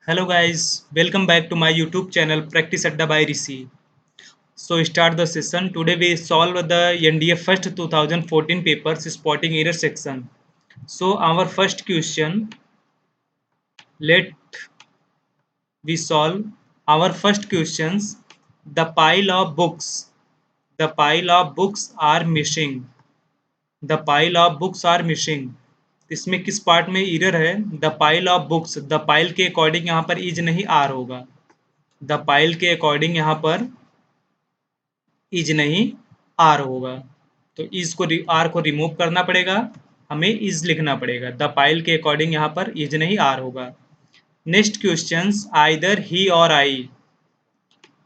Hello guys, welcome back to my YouTube channel Practice Adda by Rishi. So start the session. Today we solve the NDA first 2014 papers spotting error section. So our first question, let we solve our first questions. The pile of books. The pile of books are missing. The pile of books are missing. इसमें किस part में error है? The pile of books. The pile के according यहाँ पर is नहीं are होगा. The pile के अकॉर्डिंग यहाँ पर इज नहीं आर होगा. तो इज को आर को रिमूव करना पड़ेगा, हमें इज लिखना पड़ेगा. द पाइल के अकॉर्डिंग यहाँ पर इज नहीं आर होगा. Next question, either he or I.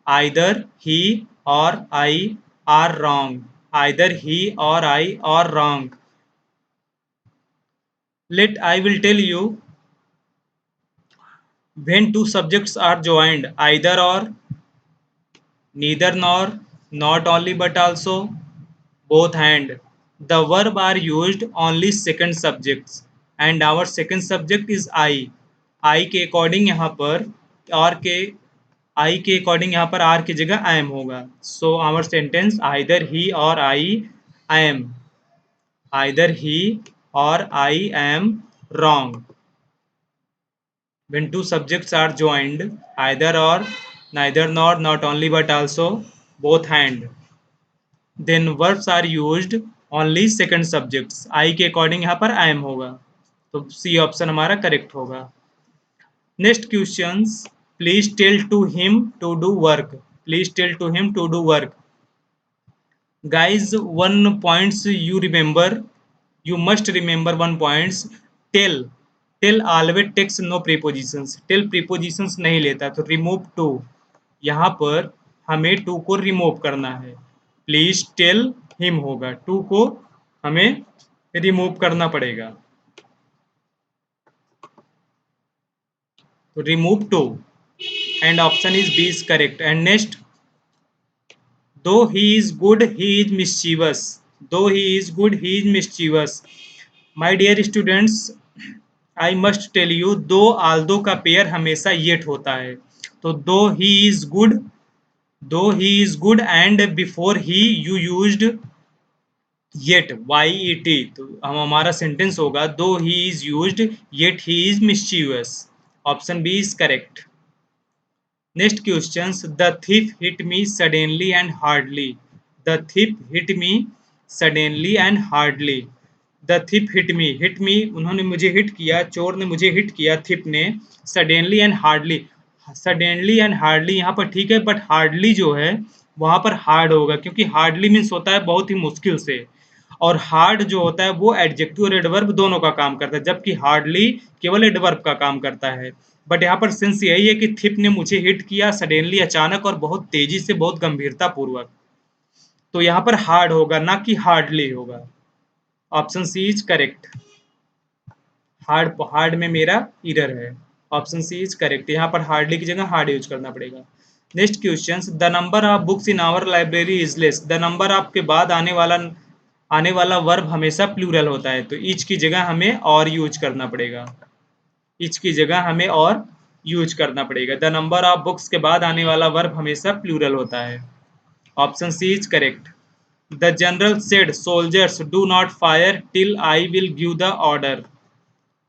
Either he or I are wrong. Either he or I are wrong. Let I will tell you. when two subjects are joined, either or, neither nor, not only but also, both and, the verb are used only second subjects and our second subject is I के according यहाँ पर और के आई के according यहाँ पर are की जगह आई एम होगा. So our sentence either he or I am. Either he or I am wrong. When two subjects are joined, either or, neither nor, not only but also, both and, then verbs are used only second subjects. I के according यहाँ पर I am होगा, तो C option हमारा correct होगा. Next questions, please tell to him to do work. Please tell to him to do work. Guys, one points you remember, you must remember one points. Tell. Tell always takes no prepositions. Tell prepositions नहीं लेता, तो remove to. यहाँ पर हमें to को remove करना है. Please tell him होगा, to को हमें remove करना पड़ेगा, तो remove to and option is B is correct. And next, though he is good, he is mischievous. Though he is good, he is mischievous. My dear students, I must tell you, दो although का pair हमेशा yet होता है. तो though he is good and before he you used yet yet, तो हमारा sentence होगा though he is used yet he is mischievous. Option B is correct. Next questions. The thief hit me suddenly and hardly. The thief hit me suddenly and hardly. The thief hit me. Hit me, उन्होंने मुझे hit किया, चोर ने मुझे hit किया, थिप ने. Suddenly and hardly. Suddenly and hardly यहाँ पर ठीक है, बट हार्डली जो है वहाँ पर हार्ड होगा, क्योंकि हार्डली मीन्स होता है बहुत ही मुश्किल से, और हार्ड जो होता है वो एडजेक्टिव और एडवर्ब दोनों का काम करता है, जबकि हार्डली केवल एडवर्ब का काम करता है. बट यहाँ पर सेंस यही है कि थिप ने मुझे हिट किया सडनली, अचानक और बहुत तेजी से, बहुत गंभीरता पूर्वक. तो यहाँ पर हार्ड होगा, ना कि हार्डली होगा. Option C is correct. Hard में मेरा एरर है. Option C is correct. यहाँ पर हार्डली की जगह हार्ड यूज करना पड़ेगा. Next question, the number of books in our library is less. The number of के बाद आने वाला वर्ब हमेशा प्लूरल होता है, तो ईच की जगह हमें और यूज करना पड़ेगा. ईच की जगह हमें और यूज करना पड़ेगा. द नंबर ऑफ बुक्स के बाद आने वाला वर्ब हमेशा प्लूरल होता है. Option C is correct. The general said soldiers do not fire till I will give the order.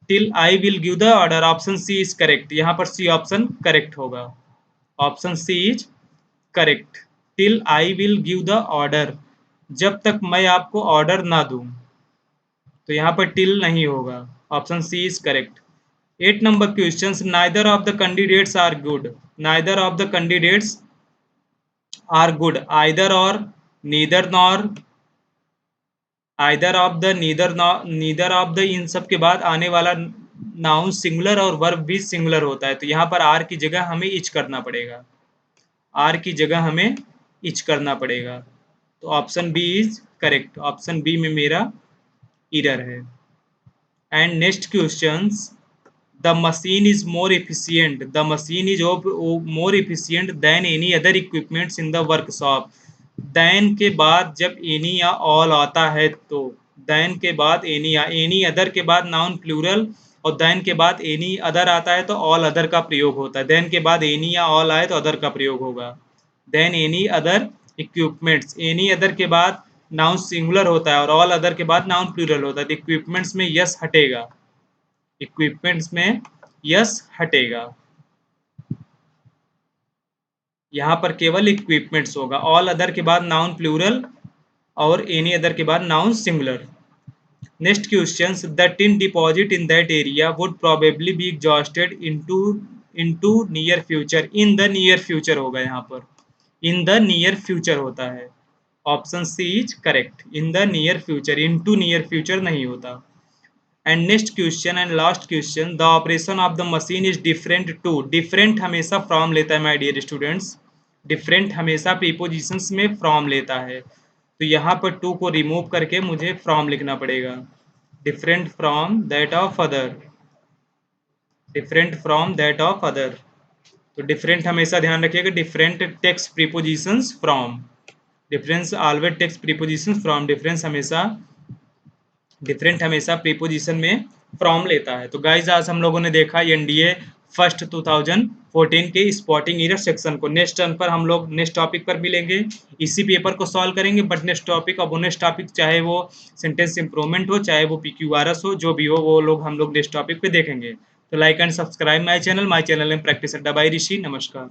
Till I will give the order. Option C is correct. यहाँ पर C option correct होगा. Option C is correct. Till I will give the order. जब तक मैं आपको order ना दूं, तो यहाँ पर टिल नहीं होगा. Option C is correct. 8 number questions. Neither of the candidates are good. Neither of the candidates are good. Either or, neither nor, either of the, neither nor, neither of the, इन सब के बाद आने वाला noun singular और verb भी singular होता है, तो यहाँ पर आर की जगह हमें इच करना पड़ेगा. आर की जगह हमें इच करना पड़ेगा. तो option B is correct. Option B में मेरा एरर है. And next questions. The machine is more efficient. The machine is more efficient than any other equipments in the workshop. Than के बाद जब any या all आता है, तो than के बाद any या any other के बाद नाउन प्लूरल और देन के बाद एनी अदर आता है तो ऑल अदर का प्रयोग होता है। देन के बाद एनी या ऑल आए तो अदर का प्रयोग होगा। Then any other equipments, any other के बाद नाउन सिंगुलर होता है और ऑल अदर के बाद नाउन प्लूरल होता है। तो इक्विपमेंट्स में यस हटेगा, इक्विपमेंट्स में यस हटेगा, यहाँ पर केवल इक्विपमेंट्स होगा। ऑल अदर के बाद नाउन प्लूरल और एनी अदर के बाद noun singular. Next question, the tin deposit in that area would probably be exhausted into near future. In the near future होगा यहाँ पर, इन द नियर फ्यूचर होता है। Option C is correct, in the near future, into near future नहीं होता। And next question and last question, the operation of the machine is different to. Different हमेशा from लेता है my dear students, different हमेशा prepositions में from लेता है। तो यहाँ पर टू को रिमूव करके मुझे फ्रॉम लिखना पड़ेगा, different from that of other, different from that of other. तो डिफरेंट हमेशा ध्यान रखिएगा, different takes prepositions from, difference always takes prepositions from, different हमेशा प्रीपोजिशन में फ्रॉम लेता है। तो गाइज आज हम लोगों ने देखा एनडीए फर्स्ट 2014 के स्पॉटिंग एरर सेक्शन को। नेक्स्ट टर्न पर हम लोग नेक्स्ट टॉपिक पर मिलेंगे, इसी पेपर को सॉल्व करेंगे। बट नेक्स्ट टॉपिक, अब नेक्स्ट टॉपिक चाहे वो सेंटेंस इंप्रूवमेंट हो, चाहे वो PQRS हो, जो भी हो वो लोग हम लोग नेक्स्ट टॉपिक पे देखेंगे। तो like and subscribe my channel name practice अड्डा बाय ऋषि। नमस्कार।